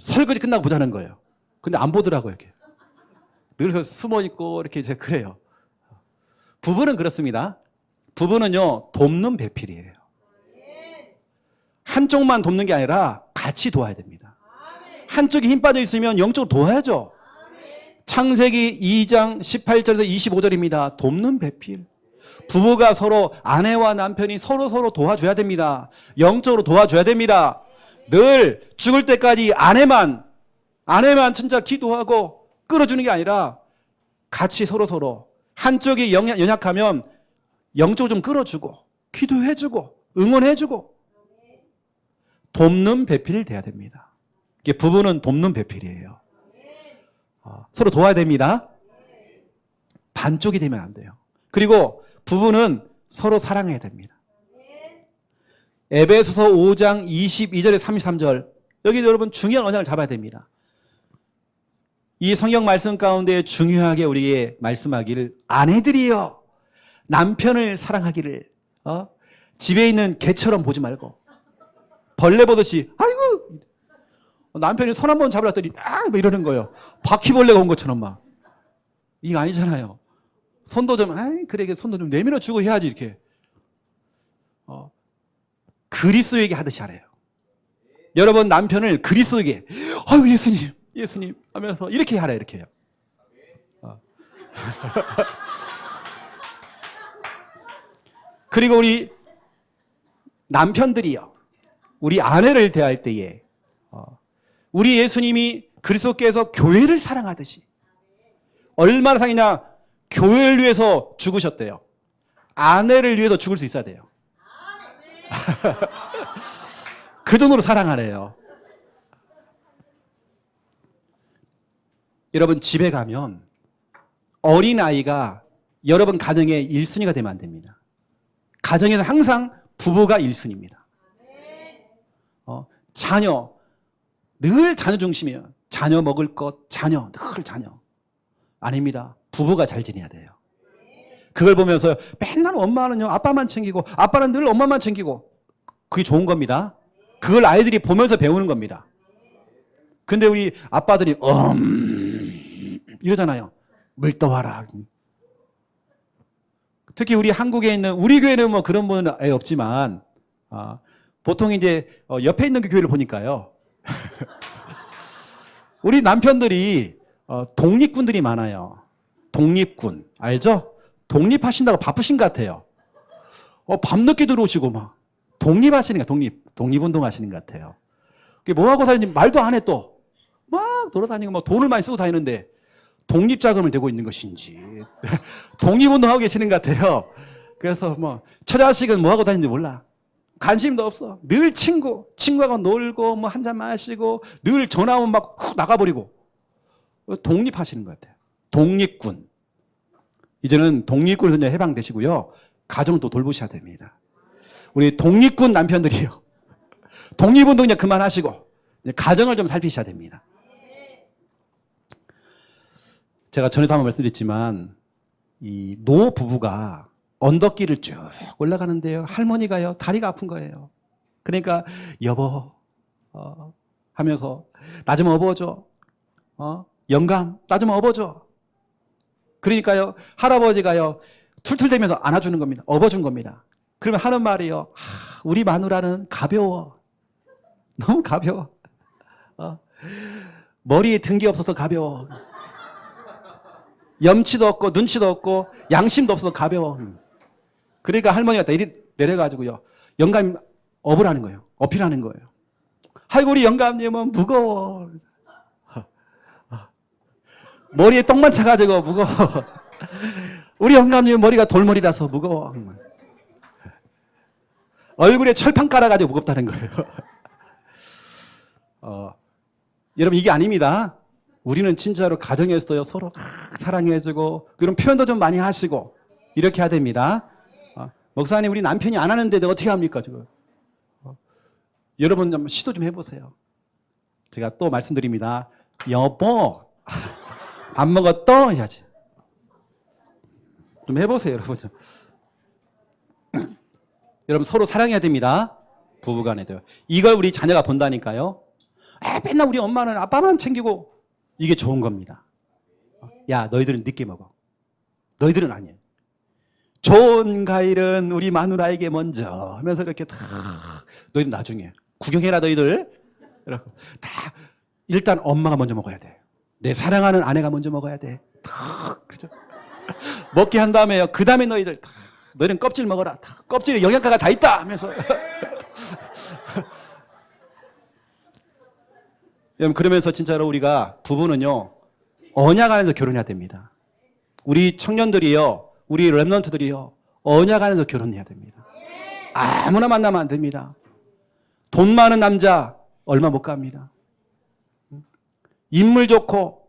설거지 끝나고 보자는 거예요. 근데 안 보더라고요, 이렇게. 늘 숨어 있고 이렇게 이제 그래요. 부부는 그렇습니다. 부부는요, 돕는 배필이에요. 한쪽만 돕는 게 아니라 같이 도와야 됩니다. 한쪽이 힘 빠져 있으면 영적으로 도와야죠. 창세기 2장 18절에서 25절입니다. 돕는 배필. 부부가 서로, 아내와 남편이 서로 도와줘야 됩니다. 영적으로 도와줘야 됩니다. 늘 죽을 때까지 아내만 진짜 기도하고 끌어주는 게 아니라 같이 서로 한쪽이 연약하면 영적으로 좀 끌어주고 기도해주고 응원해주고 돕는 배필이 돼야 됩니다. 이게 부부는 돕는 배필이에요. 서로 도와야 됩니다. 반쪽이 되면 안 돼요. 그리고 부부는 서로 사랑해야 됩니다. 에베소서 5장 22절에 33절 여기 여러분 중요한 언약을 잡아야 됩니다. 이 성경 말씀 가운데 중요하게 우리에게 말씀하기를 아내들이여 남편을 사랑하기를 집에 있는 개처럼 보지 말고 벌레 보듯이 아이고 남편이 손 한 번 잡으랬더니 뭐 이러는 거예요. 바퀴벌레가 온 것처럼 막. 이거 아니잖아요. 손도 좀 그래 손도 좀 내밀어 주고 해야지 이렇게. 그리스도에게 하듯이 하래요. 여러분 남편을 그리스도에게 아유 예수님 하면서 이렇게 하라 이렇게 해요. 그리고 우리 남편들이요. 우리 아내를 대할 때에 우리 예수님이 그리스도께서 교회를 사랑하듯이 얼마나 사랑이냐 교회를 위해서 죽으셨대요. 아내를 위해서 죽을 수 있어야 돼요. 그 정도로 사랑하래요. 여러분 집에 가면 어린아이가 여러분 가정의 1순위가 되면 안 됩니다. 가정에서 항상 부부가 1순위입니다. 자녀 늘 자녀 중심이에요. 자녀 먹을 것 늘 자녀. 아닙니다. 부부가 잘 지내야 돼요. 그걸 보면서 맨날 엄마는요 아빠만 챙기고 아빠는 늘 엄마만 챙기고 그게 좋은 겁니다. 그걸 아이들이 보면서 배우는 겁니다. 근데 우리 아빠들이 이러잖아요. 물 떠와라. 특히 우리 한국에 있는 우리 교회는 뭐 그런 분은 아예 없지만 보통 이제 옆에 있는 그 교회를 보니까요. 우리 남편들이 독립군들이 많아요. 독립군 알죠? 독립하신다고 바쁘신 것 같아요. 밤늦게 들어오시고 막 독립하시는 거 독립운동 하시는 것 같아요. 그게 뭐 하고 사는지 말도 안 해 또 막 돌아다니고 막 돈을 많이 쓰고 다니는데 독립자금을 대고 있는 것인지 독립운동하고 계시는 것 같아요. 그래서 뭐 처자식은 뭐 하고 다니는지 몰라. 관심도 없어. 늘 친구하고 놀고 뭐 한잔 마시고 늘 전화 오면 막 훅 나가버리고 독립하시는 것 같아요. 독립군. 이제는 독립군에서 해방되시고요. 가정도 돌보셔야 됩니다. 우리 독립군 남편들이요. 독립운동 이제 그만하시고 가정을 좀 살피셔야 됩니다. 제가 전에도 한번 말씀드렸지만 이 노 부부가 언덕길을 쭉 올라가는데요. 할머니가요. 다리가 아픈 거예요. 그러니까 여보 하면서 나 좀 업어줘. 영감 나 좀 업어줘. 그러니까요. 할아버지가요. 툴툴대면서 안아주는 겁니다. 업어준 겁니다. 그러면 하는 말이요. 우리 마누라는 가벼워. 너무 가벼워. 머리에 든 게 없어서 가벼워. 염치도 없고 눈치도 없고 양심도 없어서 가벼워. 그러니까 할머니가 내려가지고요. 영감 업으라는 거예요. 어필하는 거예요. 아이고 우리 영감님은 무거워. 머리에 똥만 차가지고 무거워. 우리 영감님은 머리가 돌머리라서 무거워. 얼굴에 철판 깔아가지고 무겁다는 거예요. 여러분 이게 아닙니다. 우리는 진짜로 가정에서요 서로 사랑해주고 그런 표현도 좀 많이 하시고 이렇게 해야 됩니다. 목사님 우리 남편이 안 하는데 어떻게 합니까 지금? 여러분 좀 시도 좀 해보세요. 제가 또 말씀드립니다. 여보 밥 먹었어? 해야지. 좀 해보세요 여러분. 여러분 서로 사랑해야 됩니다. 부부간에도. 이걸 우리 자녀가 본다니까요. 맨날 우리 엄마는 아빠만 챙기고. 이게 좋은 겁니다. 야, 너희들은 늦게 먹어. 너희들은 아니에요. 좋은 과일은 우리 마누라에게 먼저 하면서 이렇게 다 너희들 나중에 구경해라 너희들. 이러고 다 일단 엄마가 먼저 먹어야 돼. 내 사랑하는 아내가 먼저 먹어야 돼. 그렇죠? 먹게 한 다음에요. 그 다음에 너희들 너희는 껍질 먹어라. 껍질에 영양가가 다 있다 하면서. 여러분 그러면서 진짜로 우리가 부부는요 언약 안에서 결혼해야 됩니다. 우리 청년들이요, 우리 랩런트들이요 언약 안에서 결혼해야 됩니다. 아무나 만나면 안 됩니다. 돈 많은 남자 얼마 못 갑니다. 인물 좋고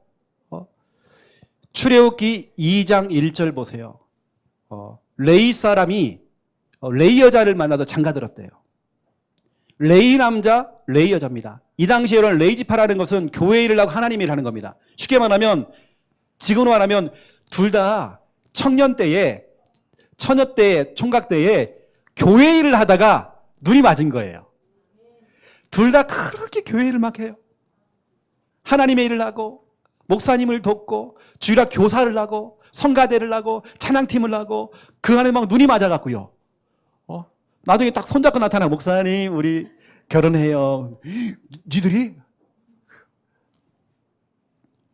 출애굽기 2장 1절 보세요. 레이 사람이 레이 여자를 만나서 장가들었대요. 레이 남자, 레이 여자입니다. 이 당시에 이런 레이지파라는 것은 교회 일을 하고 하나님 일을 하는 겁니다. 쉽게 말하면 지금으로 말하면 둘 다 청년 때에 처녀 때에 총각 때에 교회 일을 하다가 눈이 맞은 거예요. 둘 다 그렇게 교회 일을 막 해요. 하나님의 일을 하고 목사님을 돕고 주일학 교사를 하고 성가대를 하고 찬양팀을 하고 그 안에 막 눈이 맞아갖고요. 나중에 딱 손잡고 나타나 목사님 우리 결혼해요. 니들이?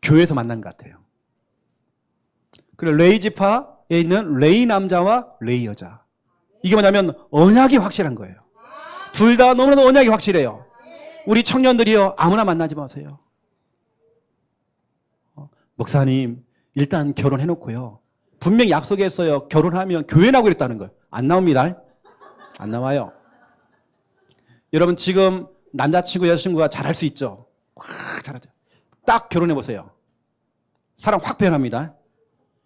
교회에서 만난 것 같아요. 그리고 레이 지파에 있는 레이 남자와 레이 여자. 이게 뭐냐면 언약이 확실한 거예요. 둘 다 너무나도 언약이 확실해요. 우리 청년들이요 아무나 만나지 마세요. 목사님 일단 결혼해놓고요. 분명히 약속했어요. 결혼하면 교회 나고 그랬다는 거예요. 안 나옵니다. 안 나와요. 여러분 지금 남자친구 여자친구가 잘할 수 있죠. 확 잘하죠. 딱 결혼해보세요. 사람 확 변합니다.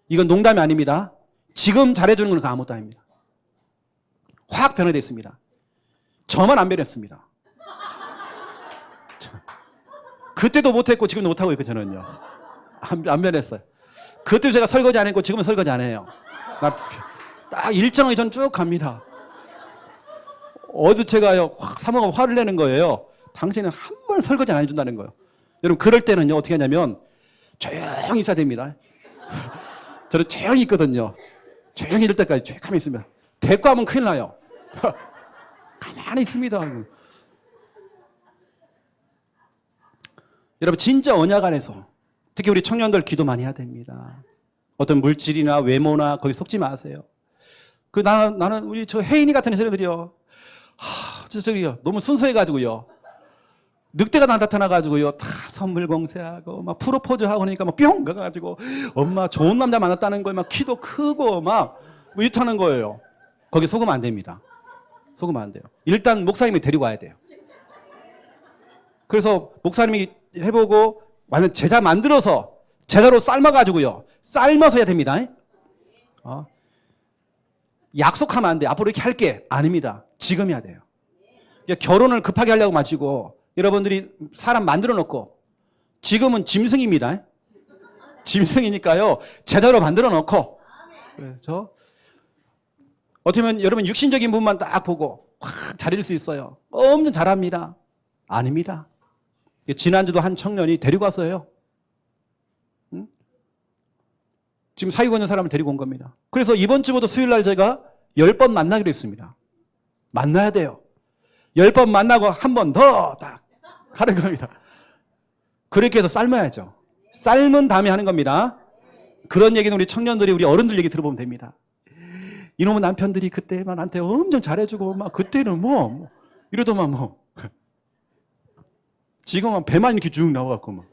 이건 농담이 아닙니다. 지금 잘해주는 건 아무것도 아닙니다. 확 변화되어 있습니다. 저만 안 변했습니다. 그때도 못했고 지금도 못하고 있고 저는요. 안 변했어요. 그때도 제가 설거지 안 했고 지금은 설거지 안 해요. 딱 일정하게 전 쭉 갑니다. 어디 제가요 확 사모가 화를 내는 거예요. 당신은 한 번 설거지 안 해준다는 거예요. 여러분 그럴 때는요 어떻게 하냐면 조용히 있어야 됩니다. 저는 조용히 있거든요. 조용히 이럴 때까지 조용히 가만히 있으면 대꾸하면 큰일 나요. 가만히 있습니다. 여러분 진짜 언약 안에서 특히 우리 청년들 기도 많이 해야 됩니다. 어떤 물질이나 외모나 거기 속지 마세요. 나는 우리 저 혜인이 같은 여자들이요. 저기요 너무 순수해가지고요. 늑대가 나타나가지고요 다 선물 공세하고 막 프로포즈하고 그러니까 막 뿅 가가지고 엄마 좋은 남자 만났다는 거에 막 키도 크고 막 뭐 이렇다는 거예요. 거기 속으면 안 됩니다. 속으면 안 돼요. 일단 목사님이 데리고 와야 돼요. 그래서 목사님이 해보고 완전 제자 만들어서 제자로 삶아가지고요 삶아서 해야 됩니다. 약속하면 안 돼. 앞으로 이렇게 할게. 아닙니다. 지금 해야 돼요. 결혼을 급하게 하려고 마시고 여러분들이 사람 만들어 놓고 지금은 짐승입니다. 짐승이니까요. 제자로 만들어 놓고 그래서 어떻게 보면 여러분 육신적인 부분만 딱 보고 확 잘릴 수 있어요. 엄청 잘합니다. 아닙니다. 지난주도 한 청년이 데리고 왔어요. 지금 사귀고 있는 사람을 데리고 온 겁니다. 그래서 이번 주부터 수요일 날 제가 10번 만나기로 했습니다. 만나야 돼요. 10번 만나고 한 번 더 딱 하는 겁니다. 그렇게 해서 삶아야죠. 삶은 다음에 하는 겁니다. 그런 얘기는 우리 청년들이 우리 어른들 얘기 들어보면 됩니다. 이놈의 남편들이 그때만 나한테 엄청 잘해주고 막 그때는 뭐 이러더만 뭐 지금은 배만 이렇게 쭉 나와갖고 막.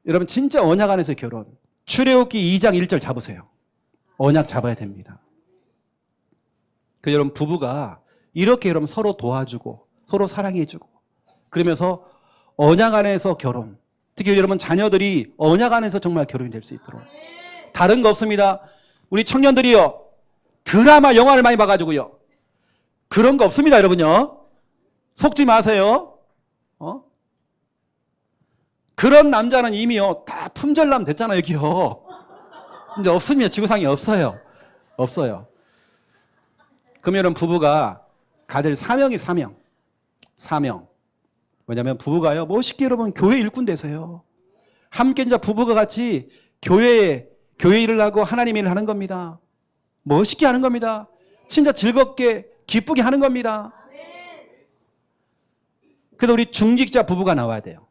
여러분 진짜 언약 안에서 결혼 출애굽기 2장 1절 잡으세요. 언약 잡아야 됩니다. 여러분 부부가 이렇게 여러분 서로 도와주고 서로 사랑해주고 그러면서 언약 안에서 결혼 특히 여러분 자녀들이 언약 안에서 정말 결혼이 될 수 있도록 다른 거 없습니다. 우리 청년들이요 드라마 영화를 많이 봐가지고요 그런 거 없습니다. 여러분요 속지 마세요. 그런 남자는 이미요 다 품절남 됐잖아요. 여기요 이제 없습니다. 지구상에 없어요. 없어요. 그러면 부부가 가질 사명이 사명. 뭐냐면 부부가요, 멋있게 여러분 교회 일꾼 되세요. 함께 진짜 부부가 같이 교회 일을 하고 하나님 일을 하는 겁니다. 멋있게 하는 겁니다. 진짜 즐겁게 기쁘게 하는 겁니다. 그래서 우리 중직자 부부가 나와야 돼요.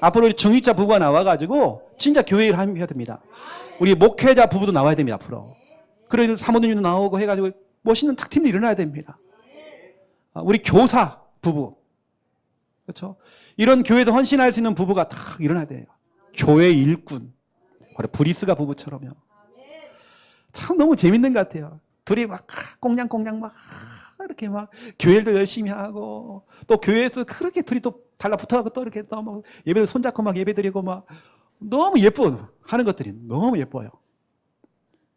앞으로 우리 중직자 부부가 나와가지고 진짜 교회 일을 해야 됩니다. 우리 목회자 부부도 나와야 됩니다. 앞으로. 그리고 사모님도 나오고 해가지고 멋있는 탁팀도 일어나야 됩니다. 우리 교사 부부, 그렇죠? 이런 교회에서 헌신할 수 있는 부부가 딱 일어나야 돼요. 교회 일꾼, 바로 브리스가 부부처럼요. 참 너무 재밌는 것 같아요. 둘이 막 꽁냥꽁냥 막 이렇게 막 교회도 열심히 하고, 또 교회에서 그렇게 둘이 또 달라붙어가고 또 이렇게 또 막 예배를 손잡고 막 예배드리고 막 너무 예쁜 하는 것들이 너무 예뻐요.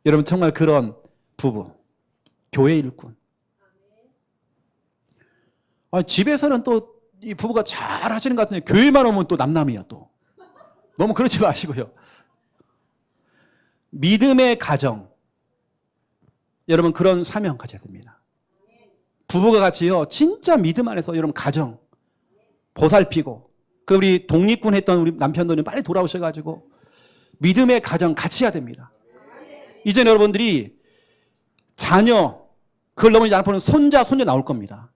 여러분 정말 그런 부부, 교회 일꾼. 집에서는 또 이 부부가 잘 하시는 것 같은데 교회만 오면 또 남남이야 또. 너무 그러지 마시고요. 믿음의 가정. 여러분 그런 사명 가져야 됩니다. 부부가 같이요 진짜 믿음 안에서 여러분 가정 보살피고, 그 우리 독립군 했던 우리 남편들은 빨리 돌아오셔가지고 믿음의 가정 같이 해야 됩니다. 이제 여러분들이 자녀 그걸 넘어지지 않고는 손자 손녀 나올 겁니다.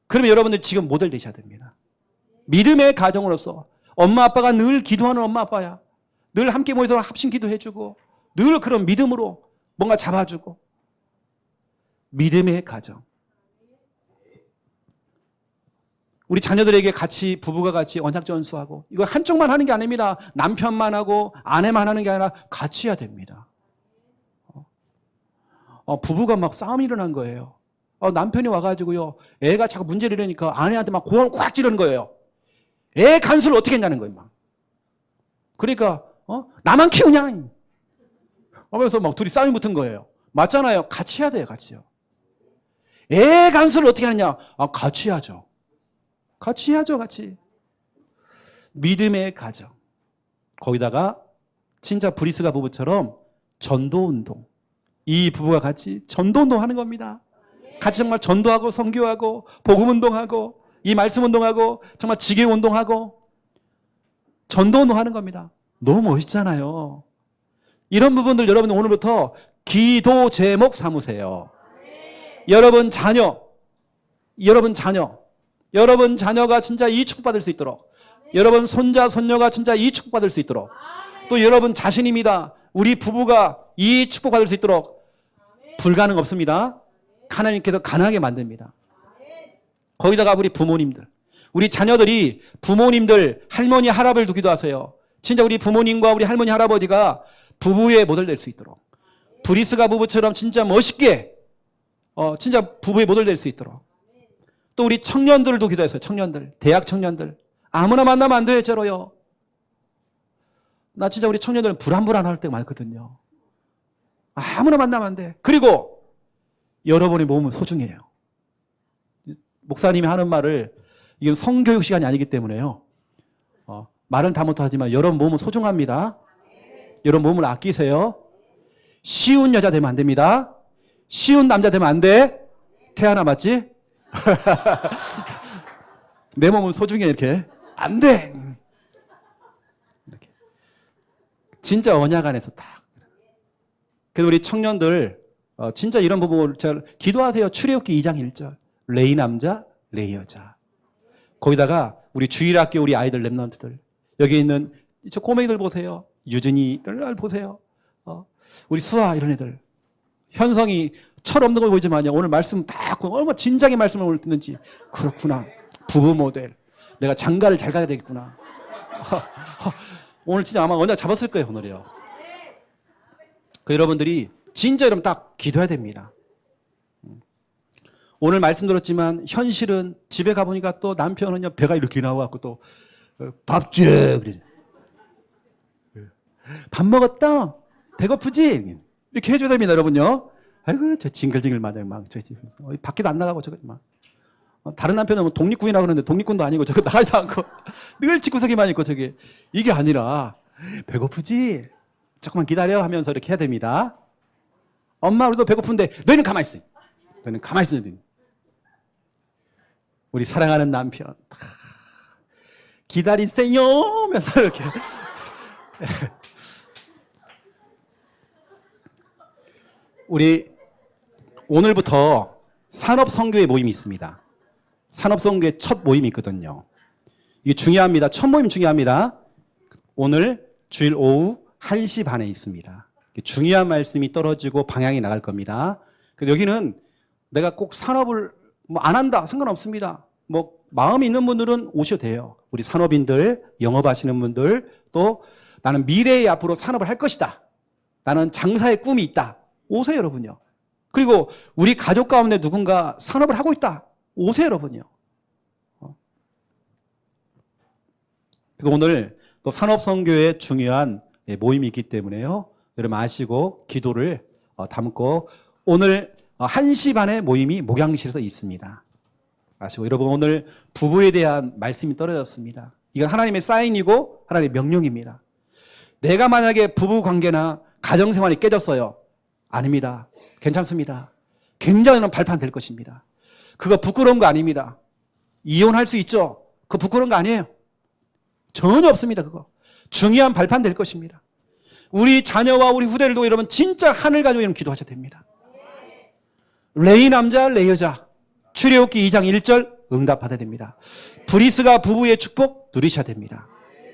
그러면 여러분들 지금 모델 되셔야 됩니다. 믿음의 가정으로서 엄마 아빠가 늘 기도하는 엄마 아빠야. 늘 함께 모여서 합심 기도해주고 늘 그런 믿음으로 뭔가 잡아주고. 믿음의 가정. 우리 자녀들에게 같이 부부가 같이 언약 전수하고, 이거 한쪽만 하는 게 아닙니다. 남편만 하고 아내만 하는 게 아니라 같이 해야 됩니다. 부부가 막 싸움이 일어난 거예요. 남편이 와가지고요 애가 자꾸 문제를 일으니까 아내한테 막 고함을 꽉 찌르는 거예요. 애 간수를 어떻게 했냐는 거예요. 막. 그러니까 나만 키우냐 하면서 막 둘이 싸움이 붙은 거예요. 맞잖아요. 같이 해야 돼요. 같이요. 애 간수를 어떻게 하느냐? 같이 하죠. 같이 해야죠. 같이. 믿음의 가정. 거기다가 진짜 브리스가 부부처럼 전도운동. 이 부부가 같이 전도운동 하는 겁니다. 같이 정말 전도하고 선교하고 복음운동하고 이 말씀운동하고 정말 지교운동하고 전도운동 하는 겁니다. 너무 멋있잖아요. 이런 부분들 여러분 오늘부터 기도 제목 삼으세요. 여러분 자녀가 진짜 이 축복받을 수 있도록, 여러분 손자 손녀가 진짜 이 축복받을 수 있도록, 또 여러분 자신입니다. 우리 부부가 이 축복받을 수 있도록. 불가능 없습니다. 하나님께서 가능하게 만듭니다. 거기다가 우리 부모님들, 우리 자녀들이 부모님들 할머니 할아버지를 두기도 하세요. 진짜 우리 부모님과 우리 할머니 할아버지가 부부의 모델 될 수 있도록, 브리스가 부부처럼 진짜 멋있게 진짜 부부의 모델 될 수 있도록. 또 우리 청년들을 두기도 했어요. 청년들, 대학 청년들 아무나 만나면 안 돼요. 제로요. 나 진짜 우리 청년들은 불안할 때가 많거든요. 아무나 만나면 안 돼. 그리고 여러분의 몸은 소중해요. 목사님이 하는 말을, 이건 성교육 시간이 아니기 때문에요. 말은 다 못하지만 여러분 몸은 소중합니다. 여러분 몸을 아끼세요. 쉬운 여자 되면 안 됩니다. 쉬운 남자 되면 안 돼. 태아나 맞지? 내 몸은 소중해. 이렇게 안 돼. 이렇게 진짜 언약 안에서 딱. 그래서 우리 청년들 진짜 이런 부분을 잘 기도하세요. 출애굽기 2장 1절. 레이 남자, 레이 여자. 거기다가 우리 주일학교 우리 아이들 랩런트들, 여기 있는 저 꼬맹이들 보세요. 유진이를 보세요. 우리 수아 이런 애들. 현성이 철없는 걸 보이지만요. 오늘 말씀 다 얼마나 진작에 말씀을 오늘 듣는지. 그렇구나. 부부 모델. 내가 장가를 잘 가야 되겠구나. 오늘 진짜 아마 언제 잡았을 거예요. 오늘이요. 그 여러분들이 진짜 여러분 딱 기도해야 됩니다. 오늘 말씀 들었지만 현실은 집에 가보니까 또 남편은요 배가 이렇게 나와갖고 또 밥 줘. 그래. 밥 먹었다. 배고프지? 이렇게 해줘야 됩니다, 여러분요. 아이고 저 징글징글 맞아요. 막 저 밖에도 안 나가고 저거 막 다른 남편은 뭐 독립군이라고 그러는데 독립군도 아니고 저거 나가지도 않고 늘 집구석에만 있고 저기 이게 아니라 배고프지? 조금만 기다려 하면서 이렇게 해야 됩니다. 엄마 우리도 배고픈데 너희는 가만히 있어. 너희는 가만히 있어. 우리 사랑하는 남편 기다리세요 하면서 이렇게 우리 오늘부터 산업선교회 모임이 있습니다. 산업선교회 첫 모임이 있거든요. 이게 중요합니다. 첫 모임 중요합니다. 오늘 주일 오후 1시 반에 있습니다. 중요한 말씀이 떨어지고 방향이 나갈 겁니다. 그래서 여기는 내가 꼭 산업을 안 한다 상관없습니다. 마음이 있는 분들은 오셔도 돼요. 우리 산업인들, 영업하시는 분들, 또 나는 미래에 앞으로 산업을 할 것이다. 나는 장사의 꿈이 있다. 오세요, 여러분요. 그리고 우리 가족 가운데 누군가 산업을 하고 있다. 오세요, 여러분요. 그래서 오늘 또 산업선교의 중요한 모임이 있기 때문에요. 여러분 아시고 기도를 담고 오늘 1시 반에 모임이 목양실에서 있습니다. 아시고 여러분 오늘 부부에 대한 말씀이 떨어졌습니다. 이건 하나님의 사인이고 하나님의 명령입니다. 내가 만약에 부부 관계나 가정생활이 깨졌어요. 아닙니다. 괜찮습니다. 굉장히 발판 될 것입니다. 그거 부끄러운 거 아닙니다. 이혼할 수 있죠. 그거 부끄러운 거 아니에요. 전혀 없습니다. 그거 중요한 발판 될 것입니다. 우리 자녀와 우리 후대들도 여러분 진짜 하늘 가지고 여러분 기도하셔야 됩니다. 레이 남자 레이 여자 출애굽기 2장 1절 응답받아야 됩니다. 브리스가 부부의 축복 누리셔야 됩니다.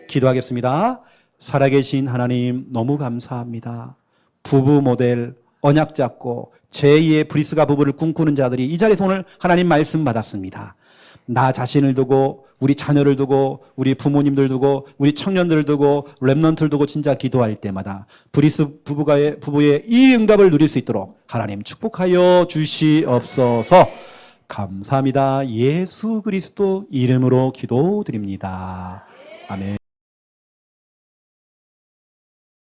기도하겠습니다. 살아계신 하나님 너무 감사합니다. 부부 모델 언약 잡고 제2의 브리스가 부부를 꿈꾸는 자들이 이 자리에서 오늘 하나님 말씀 받았습니다. 나 자신을 두고 우리 자녀를 두고 우리 부모님들 두고 우리 청년들을 두고 렘넌트를 두고 진짜 기도할 때마다 브리스 부부의 이 응답을 누릴 수 있도록 하나님 축복하여 주시옵소서. 감사합니다. 예수 그리스도 이름으로 기도드립니다. 아멘.